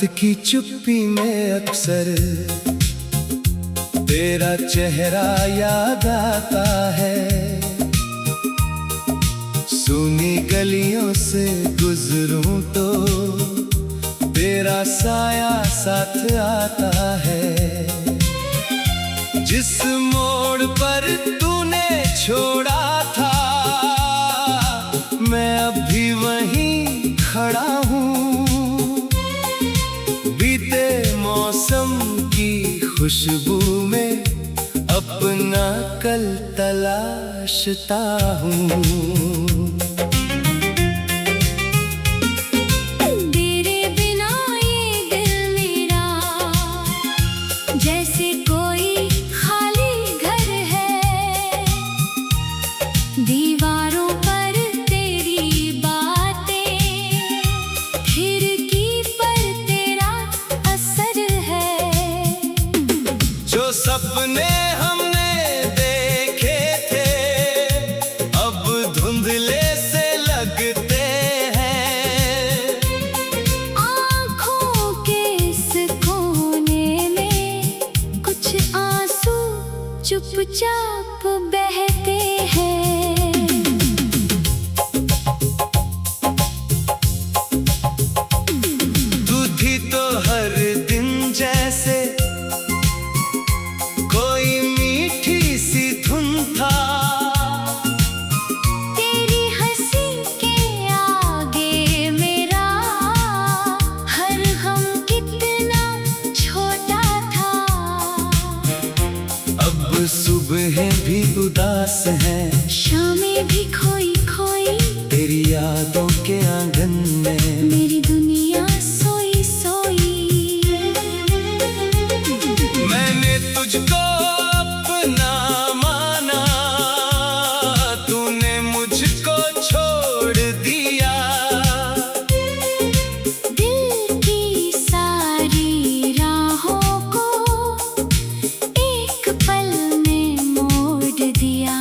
रात की चुप्पी में अक्सर तेरा चेहरा याद आता है। सुनी गलियों से गुजरूं तो तेरा साया साथ आता है। जिस मोड़ पर तूने छोड़ा था मैं अभी वहीं खड़ा हूँ। बीते मौसम की खुशबू में अपना कल तलाशता हूँ। दीवारों पर तेरी बातें, खिड़की पर तेरा असर है। जो सपने हमने देखे थे अब धुंधले से लगते हैं। आँखों के इस कोने में कुछ आंसू चुपचाप बहते हैं। तो हर दिन जैसे कोई मीठी सी धुन था। तेरी हंसी के आगे मेरा हर गम कितना छोटा था। अब सुबह भी उदास है, शामें भी खोई खोई तेरी यादों के आंगन में। मेरी दुनिया सोई सोई। मैंने तुझको अपना माना, तूने मुझको छोड़ दिया। दिल की सारी राहों को एक पल में मोड़ दिया।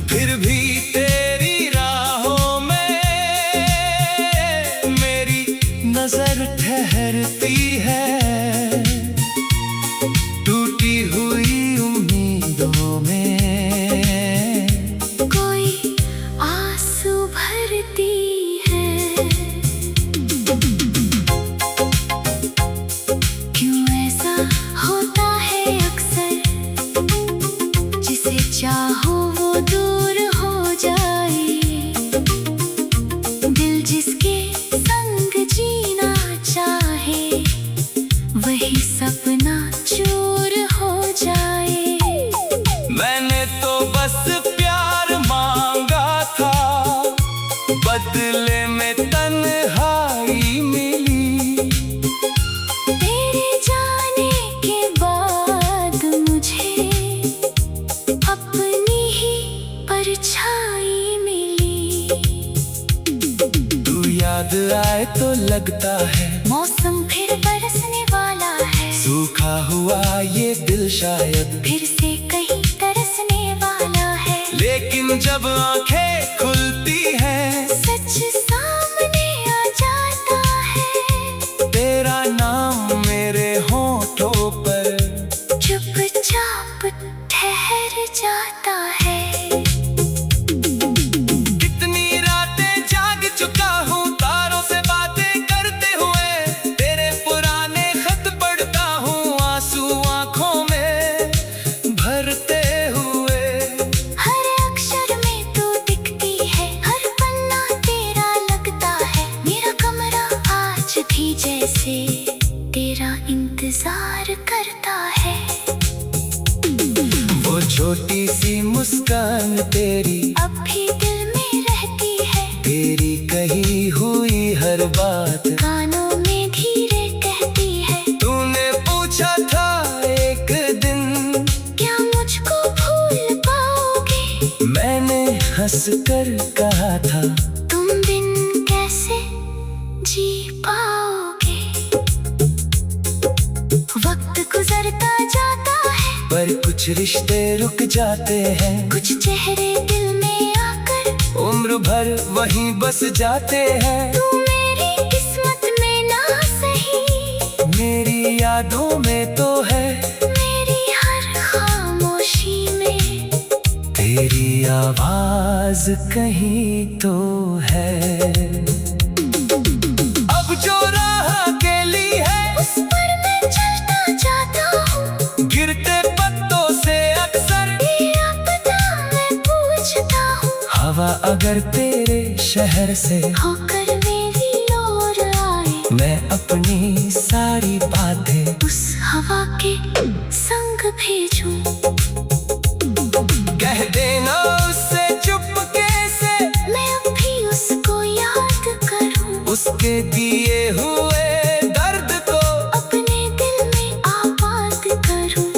फिर भी तेरी राहों में मेरी नजर ठहरती है। टूटी हुई उम्मीदों में कोई आंसू भरती है। क्यों ऐसा होता है अक्सर, जिसे चाहो वो दूर हो जाए। दिल जिसके संग जीना चाहे वही सपना चूर हो जाए। मैंने तो बस प्यार मांगा था, बदले में तन्हाई मिली। तेरे जाने के बाद मुझे अपनी ही परछाई मिली। तू याद आए तो लगता है मौसम फिर बरसने वाला है। सूखा हुआ ये दिल शायद फिर से कहीं तरसने वाला है। लेकिन जब आंखें खुलती हैं सच सामने आ जाता है। तेरा नाम मेरे होठों पर चुपचाप ठहर जाता है। कितनी रातें जाग चुका हूँ तारों से बातें करते हुए। तेरे पुराने खत पढ़ता हूँ आंसू आंखों में भरते हुए। हर अक्षर में तू दिखती है, हर पन्ना तेरा लगता है। मेरा कमरा आज भी जैसे तेरा इंतजार करता है। वो छोटी सी मुस्कान तेरी अब भी दिल में रहती है। तेरी कही हुई हर बात कानों में धीरे कहती है। तूने पूछा था एक दिन क्या मुझको भूल पाओगे? मैंने हंस कर कहा था तुम बिन कैसे जी पाओगे? वक्त गुजरता जाता है पर कुछ रिश्ते रुक जाते हैं। कुछ चेहरे दिल में आकर उम्र भर वहीं बस जाते हैं। तू मेरी किस्मत में ना यादों में तो है, मेरी हर खामोशी में तेरी आवाज कहीं तो है। अब जो राह अकेली है उस पर मैं चलता जाता हूँ, गिरते पत्तों से अक्सर तेरा पता मैं पूछता हूँ। हवा अगर तेरे शहर से होकर मेरी ओर आए, मैं अपनी सारी बातें उस हवा के संग भेजूं। कह देना उससे चुपके से, मैं अब भी उसको याद करूं, उसके दिए हुए दर्द को अपने दिल में आबाद करूं।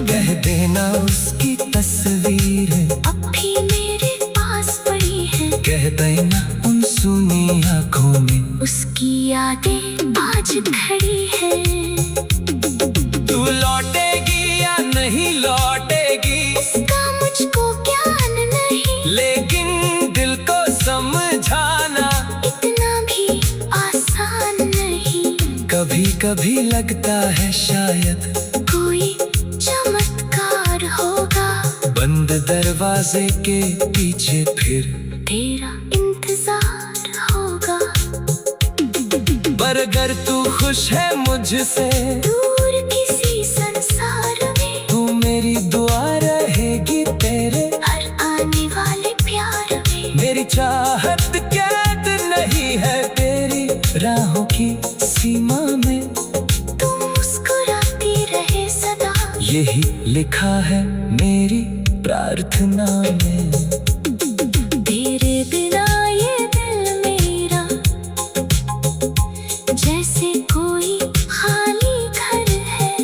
कह देना उसकी तस्वीर अब भी मेरे पास पड़ी है, कह देना उन सुनी आँखों में उसकी यादें आज खड़ी है। तू लौटेगी या नहीं लौटेगी इसका मुझको ज्ञान नहीं, लेकिन दिल को समझाना इतना भी आसान नहीं। कभी कभी लगता है शायद कोई चमत्कार होगा, बंद दरवाजे के पीछे फिर तेरा इंतजार होगा। पर अगर तू खुश है मुझसे, दूर किसी संसार में, तू मेरी दुआ रहेगी तेरे हर आने वाले प्यार में। मेरी चाहत कैद नहीं है तेरी राहों की सीमा में, तू मुस्कुराती रहे सदा, यही लिखा है मेरी प्रार्थना में। तेरे बिना ये दिल मेरा जैसे कोई खाली घर है।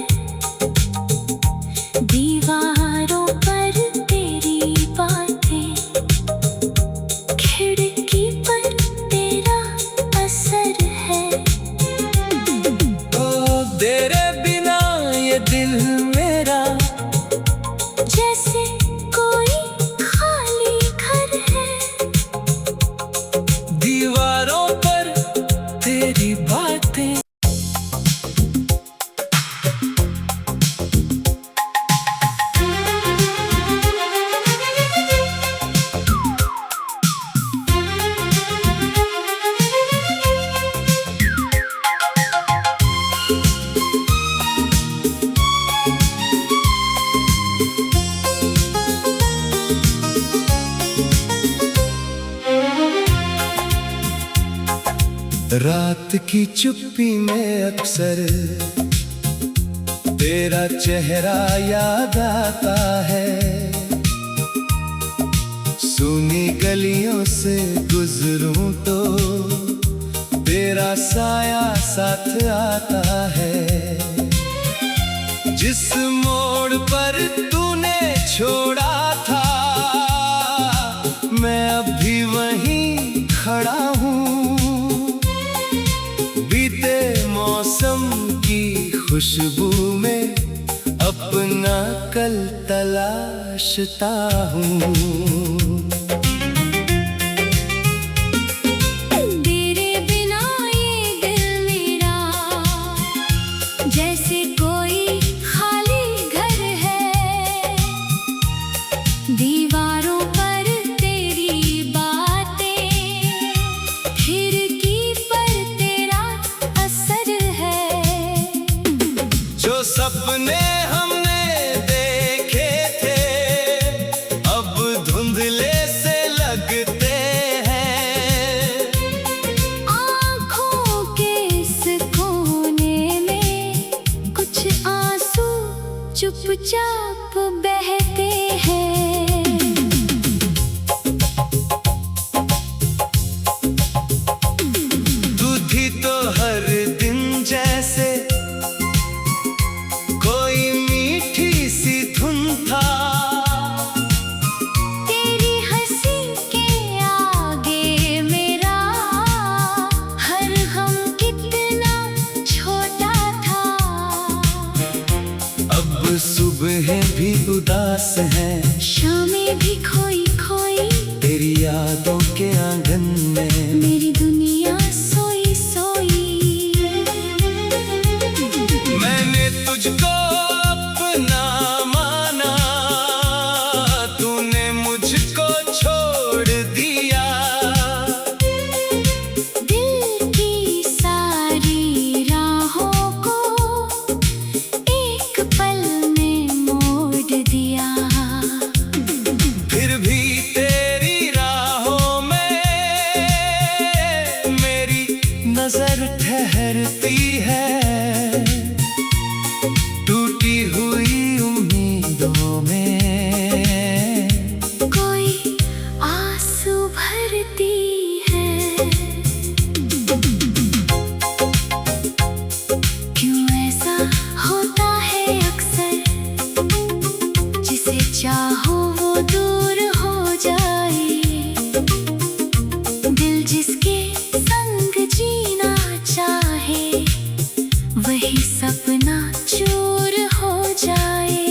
दीवारों पर तेरी बातें, खिड़की पर तेरा असर है। ओ तेरे बिना ये दिल मेरा जैसे कोई खाली घर है। दीवारों पर तेरी बातें। रात की चुप्पी में अक्सर तेरा चेहरा याद आता है। सुनी गलियों से गुजरूं तो तेरा साया साथ आता है। जिस मोड़ पर तूने छोड़ा था, मैं अभी वहीं खड़ा हूँ। बीते मौसम की खुशबू में अपना कल तलाशता हूँ। तेरे बिना ये दिल मेरा जैसे कोई खाली घर है। दीवारों पर तेरी बातें, खिड़की पर तेरा असर है। जो सपने हमने देखे थे अब धुंधले से लगते हैं। आँखों के इस कोने में कुछ आंसू चुपचाप बहते हैं। तू थी तो हर दिन जैसे कोई मीठी सी धुन था। तेरी हंसी के आगे मेरा हर गम कितना छोटा था। अब सुबह भी उदास है, शामें भी खोई खोई, तेरी यादों के आंगन में मेरी दुनिया सोई सोई। मुझको अपना माना, तूने मुझको छोड़ दिया। दिल की सारी राहों को एक पल में मोड़ दिया। फिर भी तेरी राहों में मेरी नजर ठहरती है। टूटी हुई उम्मीदों में कोई आंसू भरती है। क्यों ऐसा होता है अक्सर, जिसे चाहो वो दूर हो जाए। दिल जिसके संग जीना चाहे, वही सपना चूर हो जाए।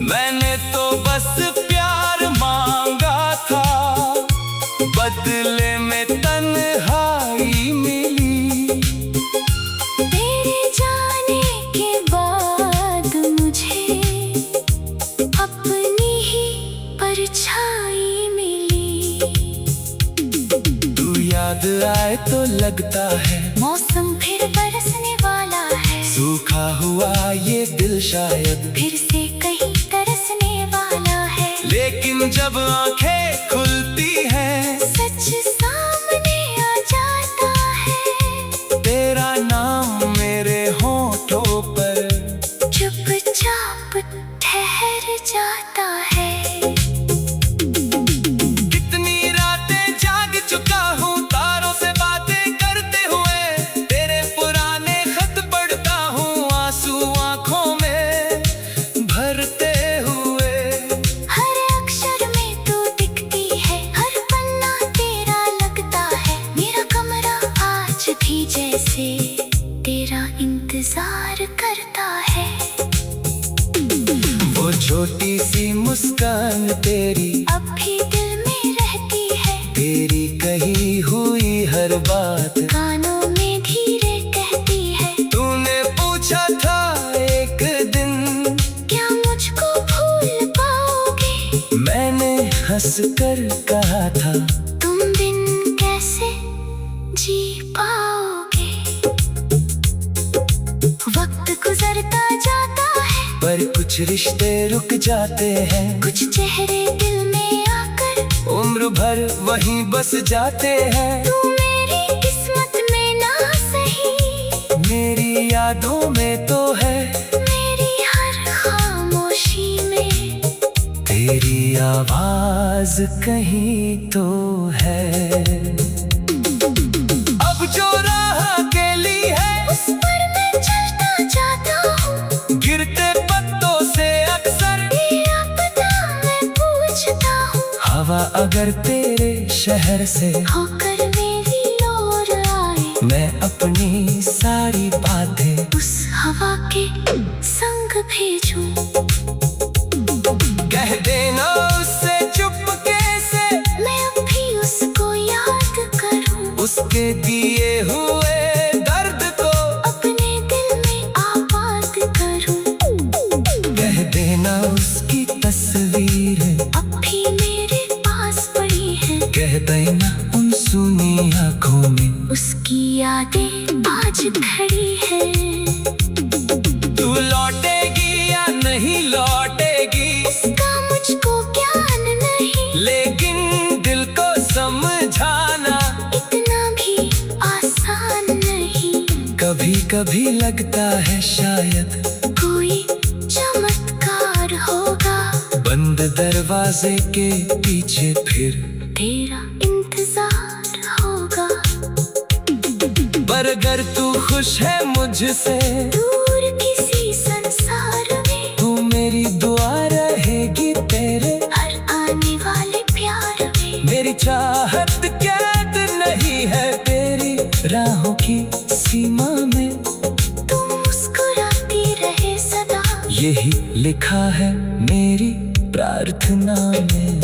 मैंने तो बस प्यार मांगा था, बदले में तन्हाई मिली। तेरे जाने के बाद मुझे अपनी ही परछाई मिली। तू याद आए तो लगता है मौसम फिर बरसने वाला है। सूखा हुआ ये दिल शायद फिर से कहीं तरसने वाला है। लेकिन जब आंखें खुलती हैं, सच सामने आ जाता है। तेरा नाम मेरे होठों पर चुपचाप ठहर जाता है। कितनी रातें जाग चुका हूँ तारों से बातें करते हुए। तेरे पुराने खत पढ़ता हूँ आंसू आंखों में भरते हुए। हर अक्षर में तू दिखती है, हर पन्ना तेरा लगता है। मेरा कमरा आज भी जैसे तेरा इंतजार करता है। वो छोटी सी मुस्कान तेरी अब भी दिल में रहती है। तेरी कही हुई हर बात कानों में धीरे कहती है। तूने पूछा था एक दिन क्या मुझको भूल पाओगे? मैंने हंस कर कहा था तुम बिन कैसे जी पाओगे? वक्त गुजरता जाता है, पर कुछ रिश्ते रुक जाते हैं। कुछ चेहरे दिल में आकर उम्र भर वहीं बस जाते हैं। तू मेरी किस्मत में ना सही, मेरी यादों में तो है, मेरी हर खामोशी में तेरी आवाज कहीं तो है। अब जो राह अकेली है उस पर मैं चलता जाता हूँ। गिरते पत्तों से अक्सर तेरा पता मैं पूछता हूँ। हवा अगर तेरे शहर से होकर मेरी ओर आए, मैं अपनी सारी बातें उस हवा के संग भेजूं। कह देना उससे चुपके से, मैं अब भी उसको याद करूं। उसके दिए हुए दर्द को अपने दिल में आबाद करूं। कह देना उसकी तस्वीर अब भी मेरे पास पड़ी है। कह देना उन सुनी आँखों में उसकी यादें आज खड़ी है। तू लौटेगी या नहीं लौटेगी इसका मुझको ज्ञान नहीं, लेकिन दिल को समझाना इतना भी आसान नहीं। कभी कभी लगता है शायद कोई चमत्कार होगा, बंद दरवाजे के पीछे फिर तेरा इंतजार होगा। पर अगर तू खुश है मुझसे, दूर किसी संसार में, तू मेरी दुआ रहेगी तेरे हर आने वाले प्यार में। मेरी चाहत कैद नहीं है तेरी राहों की सीमा में। तू मुस्कुराती रहे सदा, यही लिखा है मेरी प्रार्थना में।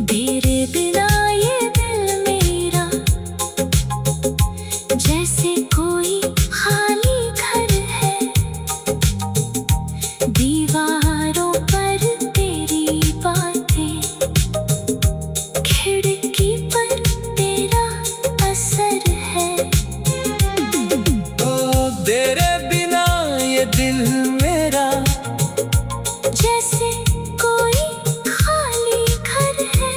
तेरे बिना ये दिल मेरा जैसे कोई खाली घर है। तेरे बिना ये दिल मेरा जैसे कोई खाली घर है।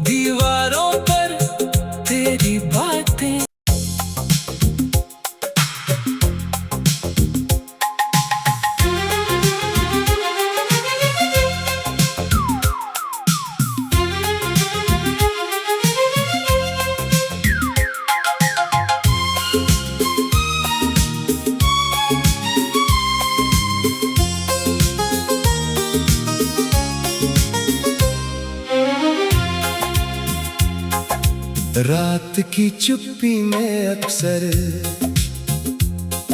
दीवारों पर तेरी बातें। रात की चुप्पी में अक्सर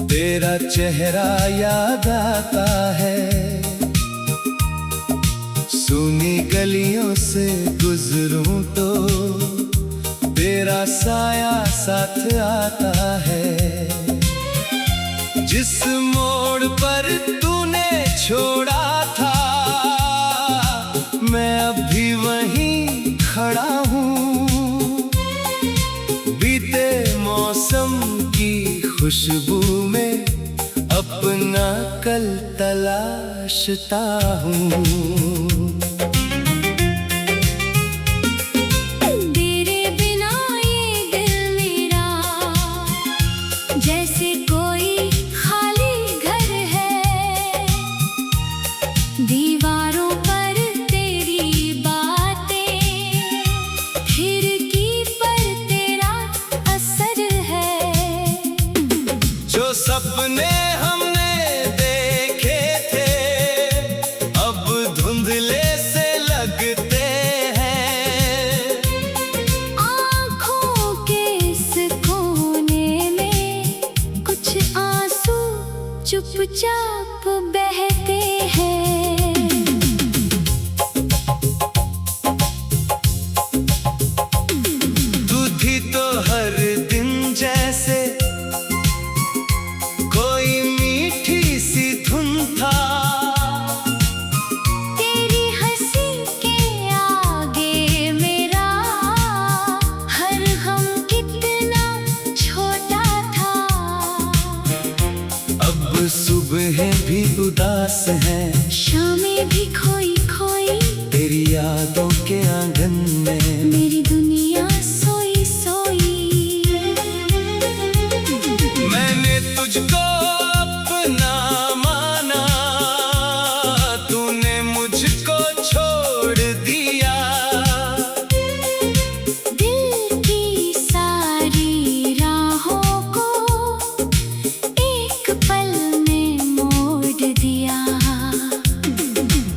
तेरा चेहरा याद आता है। सुनी गलियों से गुजरूं तो तेरा साया साथ आता है। जिस मोड़ पर तूने छोड़ा था मैं अभी वहीं खड़ा हूँ। बीते मौसम की खुशबू में अपना कल तलाशता हूँ। तेरे बिना ये दिल मेरा जैसे कोई खाली घर है। दीवारों पर तेरी बातें, खिड़की पर तेरा असर है। जो सपने हमने देखे थे अब धुंधले से लगते हैं। आँखों के इस कोने में कुछ आंसू चुपचाप बहते हैं। तू थी तो हर दिन जैसे कोई मीठी सी धुन था। तेरी हंसी के आगे मेरा हर गम कितना छोटा था। अब सुबह भी उदास है, शामें भी खोई खोई तेरी यादों के आंगन में। मेरी दुनिया सोई सोई। मैंने तुझको अपना माना, तूने मुझको छोड़ दिया। दिल की सारी राहों को एक पल में मोड़ दिया।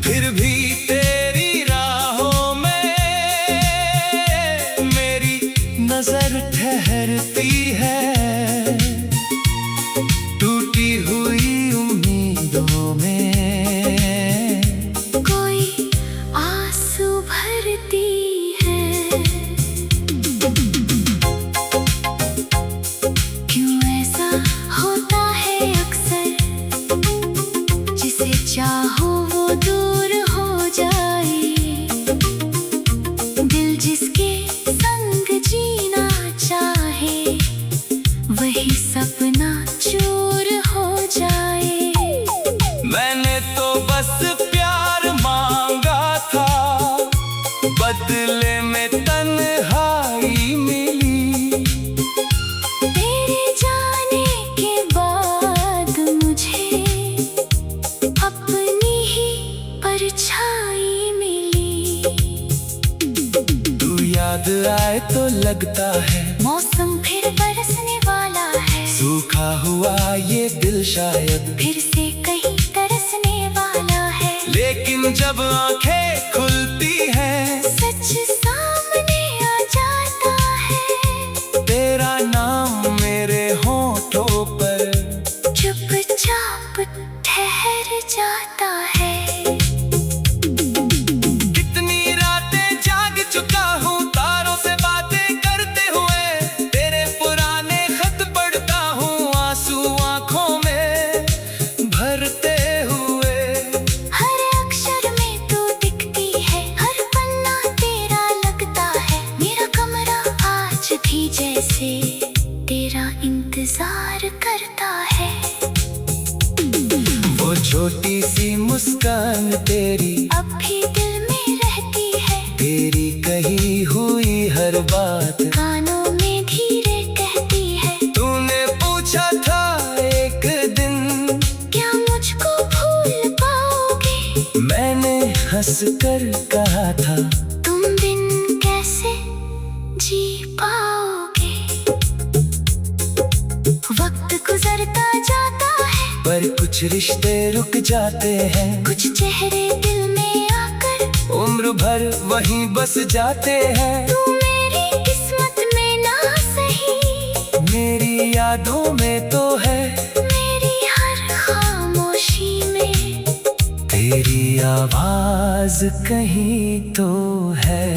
फिर भी तेरी राहों में मेरी नजर ठहरती है। टूटी हुई उम्मीदों में कोई आंसू भरती है। क्यों ऐसा होता है अक्सर, जिसे चाहो वो दूर हो जाए। दिल जिसके संग जीना चाहे वही सपना चूर हो जाए। मैंने तो बस प्यार मांगा था, बदले में तन्हाई मिली। तेरे जाने के बाद मुझे अपनी ही परछाई मिली। तू याद आए तो लगता है मौसम फिर बरसने वाला है। सूखा हुआ ये दिल शायद फिर से कहीं तरसने वाला है। लेकिन जब आंखें खुलती हैं सच सामने आ जाता है। तेरा नाम मेरे होठों पर चुपचाप ठहर जाता है। कितनी रातें जाग चुका हूँ तारों से बातें करते हुए। तेरे पुराने खत पढ़ता हूँ आंसू आंखों में भरते हुए। हर अक्षर में तू दिखती है, हर इंतजार करता है। वो छोटी सी मुस्कान तेरी अब भी दिल में रहती है, तेरी कही हुई हर बात कानों में धीरे कहती है। तूने पूछा था एक दिन क्या मुझको भूल पाओगे? मैंने हंस कर कहा था तुम बिन कैसे जी पाओगे? वक्त गुजरता जाता है, पर कुछ रिश्ते रुक जाते हैं, कुछ चेहरे दिल में आकर उम्र भर वहीं बस जाते हैं। तू मेरी किस्मत में ना सही, मेरी यादों में तो है, मेरी हर खामोशी में तेरी आवाज कहीं तो है।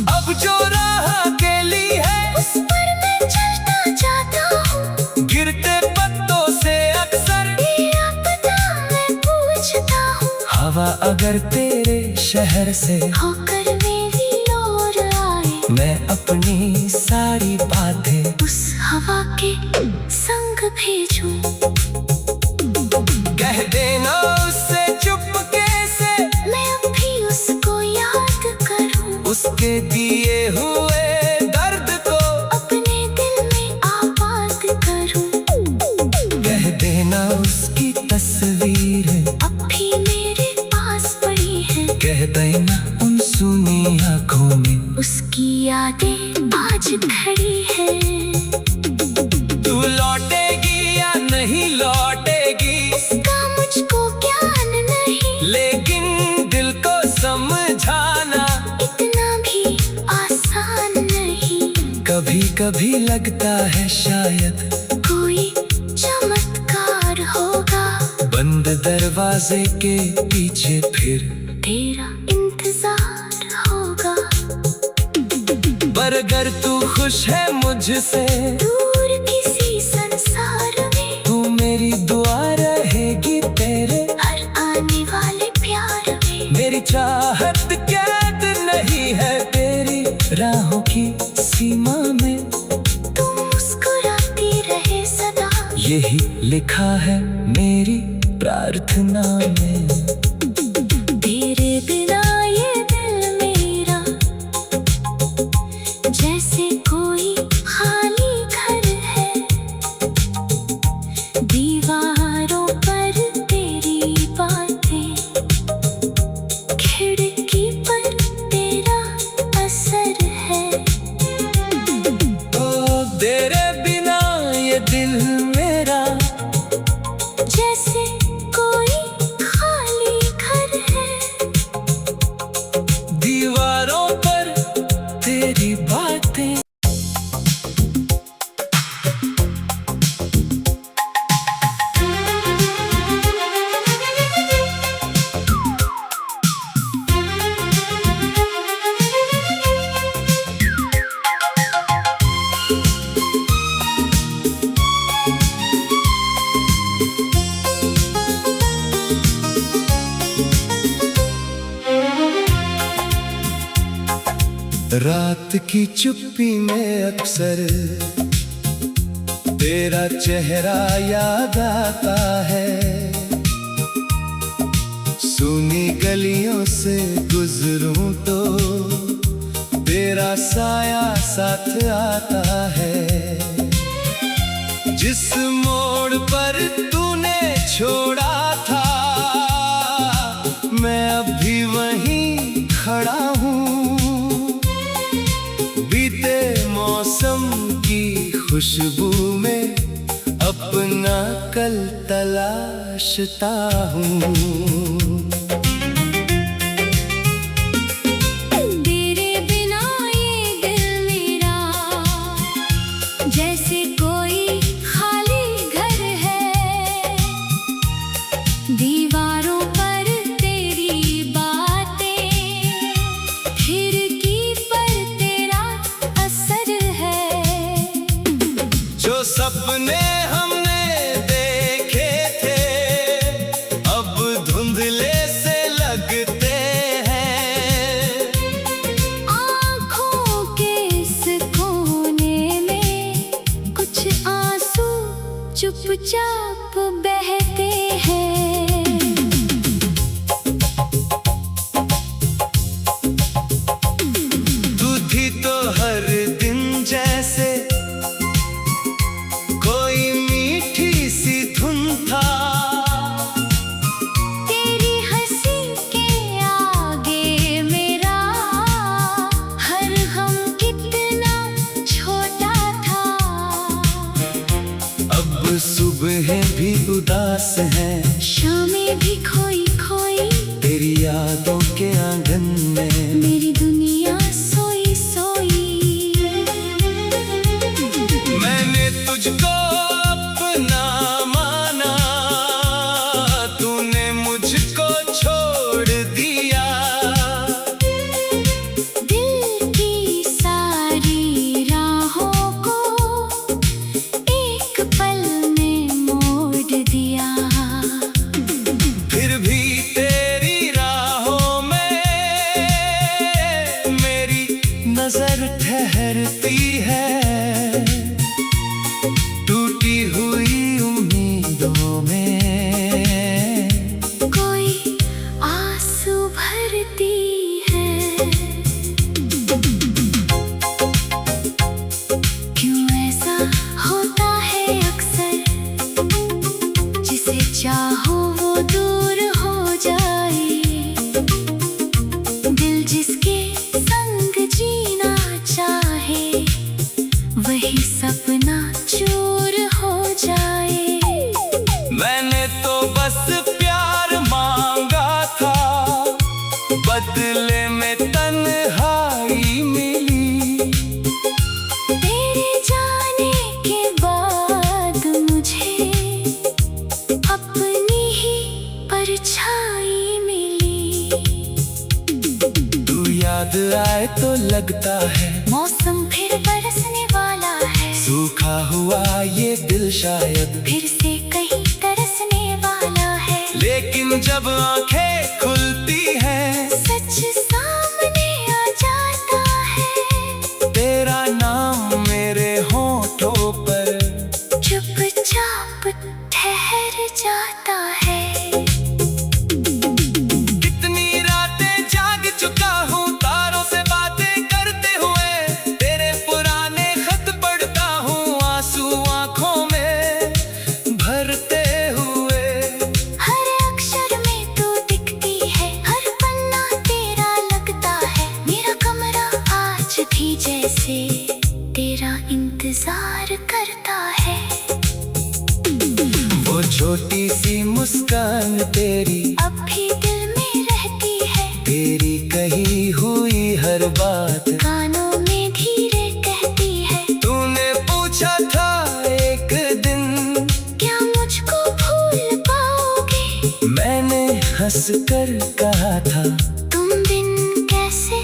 अब जो राह अकेली है उस पर मैं चलता जाता हूँ, गिरते पत्तों से अक्सर तेरा पता मैं पूछता हूँ। हवा अगर तेरे शहर से होकर मेरी ओर आए, मैं अपनी सारी बातें उस हवा के संग भेजूं। कह देना उससे चुपके से, मैं अब भी उसको याद करूं, उसके दिए हुए दर्द को अपने दिल में आबाद करूं। कह देना उसकी तस्वीर अब भी मेरे पास पड़ी है, कह देना उन सुनी आँखों में उसकी यादें आज खड़ी है। तू लौटेगी या नहीं लौटेगी इसका मुझको ज्ञान नहीं, लेकिन दिल को समझाना इतना भी आसान नहीं। कभी कभी लगता है शायद कोई चमत्कार होगा, बंद दरवाजे के पीछे फिर तेरा इंतजार होगा। पर अगर तू खुश है मुझसे, दूर किसी संसार में तू मेरी दुआ रहेगी तेरे हर आने वाले प्यार में। मेरी चाहत कैद नहीं है तेरी राहों की सीमा में, तू मुस्कुराती रहे सदा, यही लिखा है मेरी प्रार्थना में। तेरे बिना ये दिल मेरा जैसे कोई खाली घर है। दीवारों पर तेरी बातें, खिड़की पर तेरा असर है। ओ तेरे बिना ये दिल मेरा जैसे कोई खाली घर है। दीवारों पर तेरी बातें। रात की चुप्पी में अक्सर तेरा चेहरा याद आता है। सुनी गलियों से गुजरूं तो तेरा साया साथ आता है। जिस मोड़ पर तूने छोड़ा था, मैं अभी वहीं खड़ा हूँ। बीते मौसम की खुशबू में अपना कल तलाशता हूँ। तेरे बिना ये दिल मेरा जैसे कोई खाली घर है। दीवारों पर तेरी बातें, खिड़की पर तेरा असर है। जो सपने हमने देखे थे अब धुंधले से लगते हैं। आँखों के इस कोने में कुछ आंसू चुपचाप बहते हैं। तू थी तो हर दिन जैसे कोई मीठी सी धुन था। तेरी हंसी के आगे मेरा हर गम कितना छोटा था। अब सुबह भी उदास है, शामें भी खोई खोई, तेरी यादों के आंगन में मेरी दुनिया सोई सोई। मैंने तुझको अपना माना, तूने मुझको छोड़ दिया। दिल की सारी राहों को एक पल में मोड़ दिया। फिर भी तेरी राहों में मेरी नजर ठहरती है। टूटी हुई उम्मीदों में कोई आंसू भरती है। क्यों ऐसा होता है अक्सर, जिसे चाहो वो दूर हो जाए। दिल जिसके संग जीना चाहे, वही सपना चूर हो जाए। मैंने तो बस प्यार मांगा था, बदले में तन्हाई मिली। तेरे जाने के बाद मुझे अपनी ही परछाई मिली। तू याद आए तो लगता है मौसम फिर बरसने वाला है। सूखा हुआ ये दिल शायद फिर से कहीं तरसने वाला है। लेकिन जब आंखें खुलती हैं सच सामने आ जाता है। तेरा नाम मेरे होठों पर चुपचाप ठहर जाता है। कितनी रातें जाग चुका हूँ तारों से बातें करते हुए। तेरे पुराने खत पढ़ता हूँ आंसू आंखों में भरते हुए। हर अक्षर में तू दिखती है, हर पन्ना तेरा लगता है। मेरा कमरा आज भी जैसे तेरा इंतजार करता है। वो छोटी सी मुस्कान तेरी अब भी दिल में रहती है। तेरी कही हुई हर बात कानों में धीरे कहती है। तूने पूछा था एक दिन क्या मुझको भूल पाओगे? मैंने हंस कर कहा था तुम बिन कैसे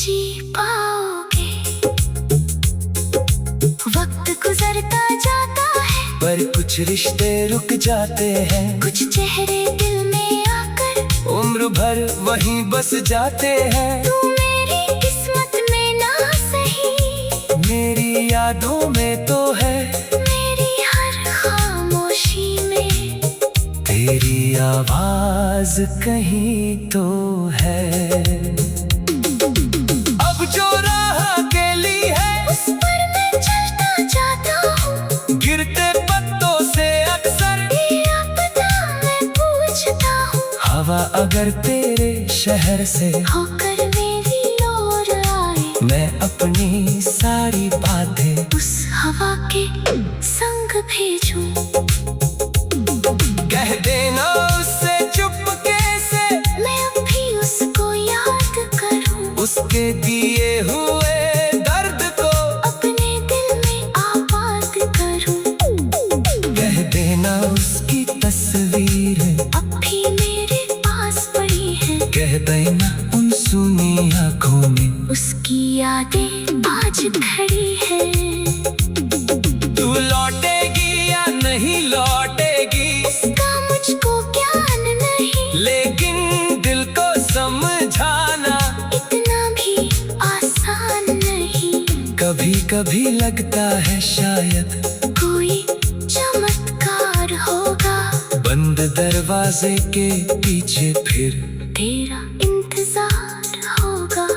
जी पाओगे? वक्त गुजरता जाता है, पर कुछ रिश्ते रुक जाते हैं। कुछ चेहरे दिल में आकर उम्र भर वहीं बस जाते हैं। तू मेरी किस्मत में ना सही, मेरी यादों में तो है, मेरी हर खामोशी में तेरी आवाज कहीं तो है। अब जो राह अकेली है उस पर मैं चलता जाता हूँ। गिरते पत्तों से अक्सर तेरा पता मैं पूछता हूँ। हवा अगर तेरे शहर से होकर मेरी ओर आए, मैं अपनी सारी बातें उस हवा के संग भेजूं। कह देना उससे चुपके से, मैं अब भी उसको याद करूं। उसके दिए हुए दर्द को अपने दिल में आबाद करूं। कह देना उसकी तस्वीर अब भी मेरे पास पड़ी है। कह देना उन सुनी आँखों में उसकी यादें आज खड़ी है। तू लौटेगी या नहीं लौटेगी इसका मुझको ज्ञान नहीं, लेकिन दिल को समझाना इतना भी आसान नहीं। कभी कभी लगता है शायद कोई चमत्कार होगा, बंद दरवाजे के पीछे फिर तेरा इंतजार होगा।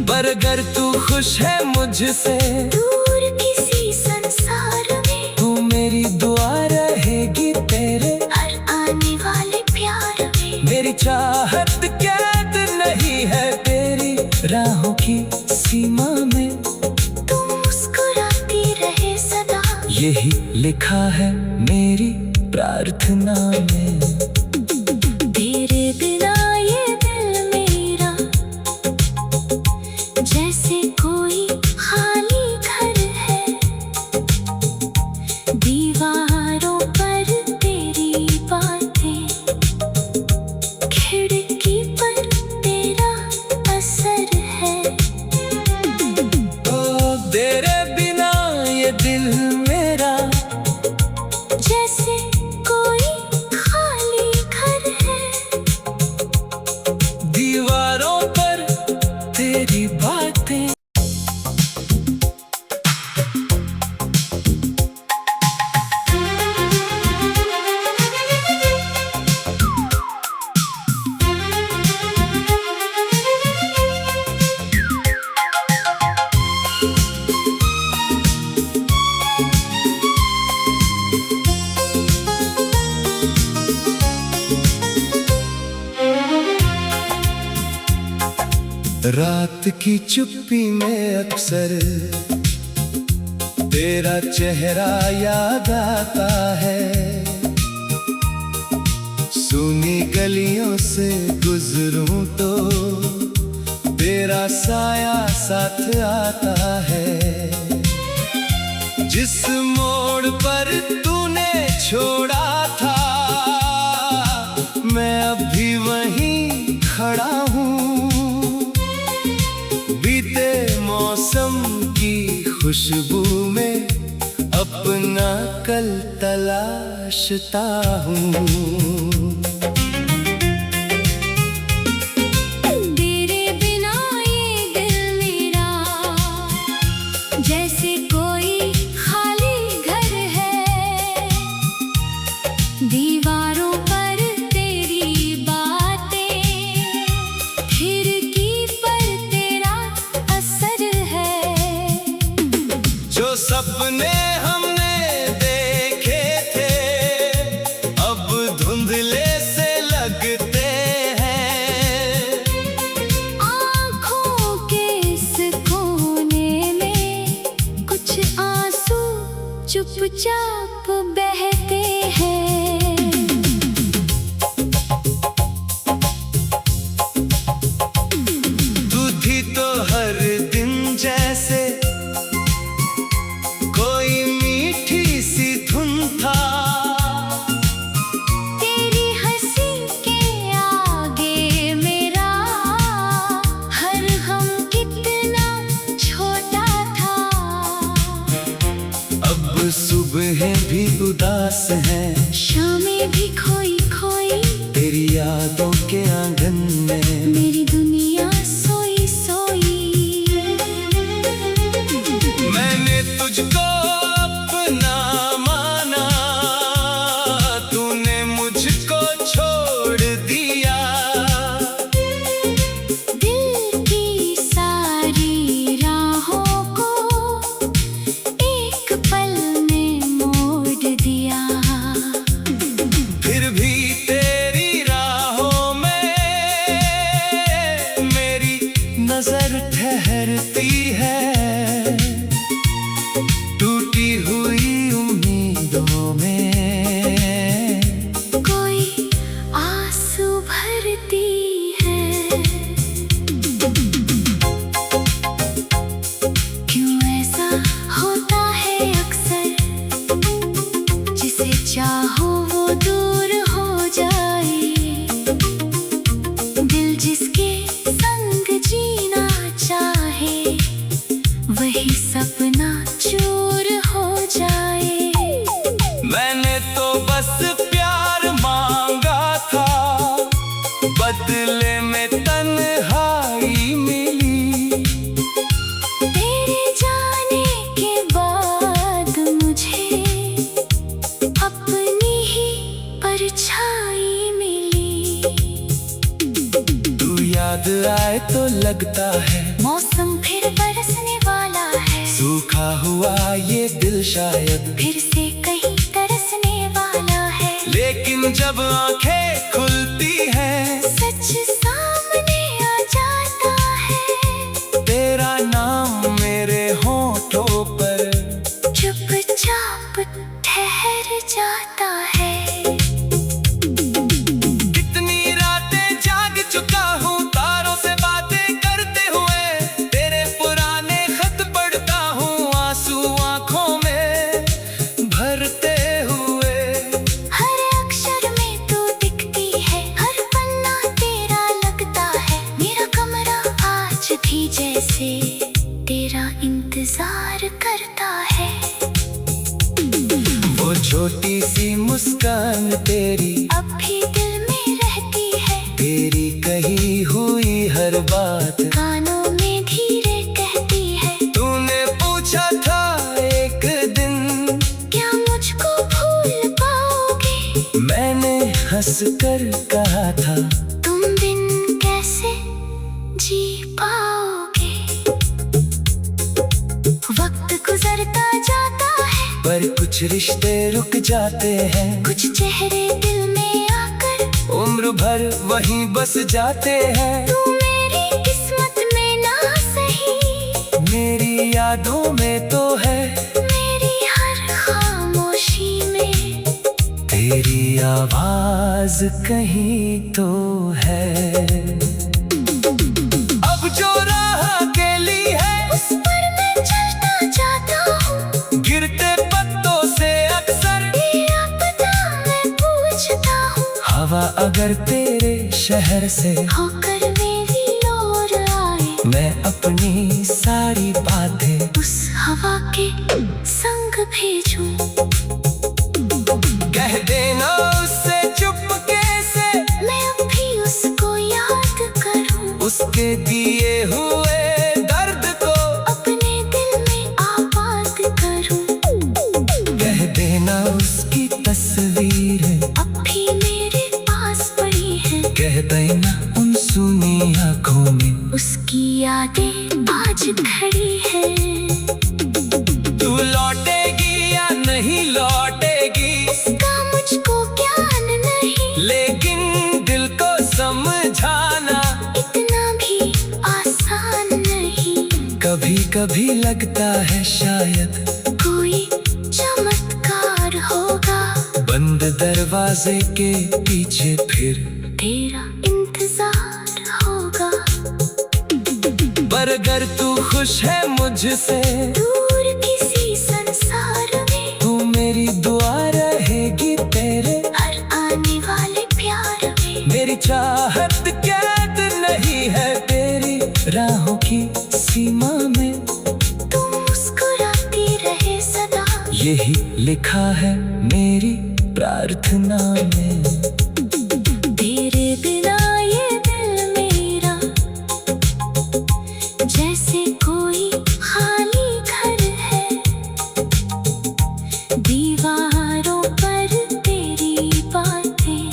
पर अगर तू खुश है मुझसे, दूर किसी संसार में, तू मेरी दुआ रहेगी तेरे हर आने वाले प्यार में। मेरी चाहत कैद नहीं है तेरी राहों की सीमा में, तू मुस्कुराती रहे सदा, यही लिखा है मेरी प्रार्थना में। तेरे बिना ये दिल मेरा जैसे कोई खाली घर है, दीवारों पर तेरी बातें, खिड़की पर तेरा असर है। ओ तेरे बिना ये दिल मेरा जैसे कोई खाली घर है, दीवारों पर तेरी बातें। रात की चुप्पी में अक्सर तेरा चेहरा याद आता है, सुनी गलियों से गुजरूं तो तेरा साया साथ आता है। जिस मोड़ पर तूने छोड़ा था, मैं अभी वहीं खड़ा हूँ, बीते मौसम की खुशबू में अपना कल तलाशता हूँ। तेरे बिना ये दिल मेरा जैसे कोई खाली घर है, दीवारों पर तेरी बातें, खिड़की पर तेरा असर है। जो सपने हमने देखे थे अब धुंधले से लगते हैं, आँखों के इस कोने में कुछ आंसू चुपचाप बहते हैं। तू थी तो हर दिन जैसे कोई मीठी सी धुन था, तेरी हंसी के आगे मेरा हर गम कितना छोटा था। अब सुबह भी उदास है, शामें भी खोई खोई, तेरी यादों के आंगन में मेरी दुनिया सोई सोई। मैंने तुझको अपना माना, तूने मुझको छोड़ दिया। दिल की सारी राहों को एक पल में मोड़ दिया। फिर भी तेरी राहों में मेरी नजर ठहरती है, टूटे याद आए तो लगता है मौसम फिर बरसने वाला है। सूखा हुआ ये दिल शायद फिर से कहीं तरसने वाला है। लेकिन जब आंखें खुलती हैं सच सामने आ जाता है। तेरा नाम मेरे होठों पर चुपचाप ठहर जाता है। कितनी रातें जाग चुका हूँ तारों से बातें करते हुए। तेरे पुराने खत पढ़ता हूँ आंसू आंखों में भरते हुए। हर अक्षर में तू दिखती है, हर पन्ना तेरा लगता है। मेरा कमरा आज भी जैसे तेरा इंतजार करता है। वो छोटी सी मुस्कान तेरी अब भी दिल में रहती है। तेरी कही हुई हर बात कानों में धीरे कहती है। तूने पूछा था एक दिन क्या मुझको भूल पाओगे? मैंने हंस कर कहा था तुम बिन कैसे जी पाओगे? वक्त गुजरता जाता है, पर कुछ रिश्ते रुक जाते हैं। कुछ चेहरे दिल में आकर उम्र भर वहीं बस जाते हैं। तू मेरी किस्मत में ना सही, मेरी यादों में तो है, मेरी हर खामोशी में तेरी आवाज कहीं तो है। अब जो राह अकेली है उस पर मैं चलता जाता हूँ। गिरते पत्तों से अक्सर तेरा पता मैं पूछता हूँ। हवा अगर तेरे शहर से होकर मेरी ओर आए, मैं अपनी सारी बातें उस हवा के संग भेजूं। कह देना उससे चुपके से मैं अब भी उसको याद करूं। उसके दिए हुए दर्द को अपने दिल में आबाद करूं। कह देना उसकी तस्वीर अब भी मेरे पास पड़ी है। कह देना उन सुनी आँखों में उसकी यादें आज खड़ी है। तू लौटेगी या नहीं लौटेगी इसका मुझको ज्ञान नहीं, लेकिन दिल को समझाना इतना भी आसान नहीं। कभी कभी लगता है शायद कोई चमत्कार होगा, बंद दरवाजे के पीछे फिर तेरा इंतजार होगा। पर अगर तू खुश है मुझसे दूर किसी संसार में, तू मेरी दुआ रहेगी तेरे हर आने वाले प्यार में। मेरी चाहत कैद नहीं है तेरी राहों की सीमा में। तू मुस्कुराती रहे सदा, यही लिखा है मेरी प्रार्थना में। तेरे बिना ये दिल मेरा जैसे कोई खाली घर है। दीवारों पर तेरी बातें,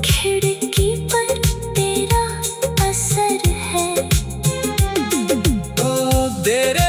खिड़की पर तेरा असर है। ओ तेरे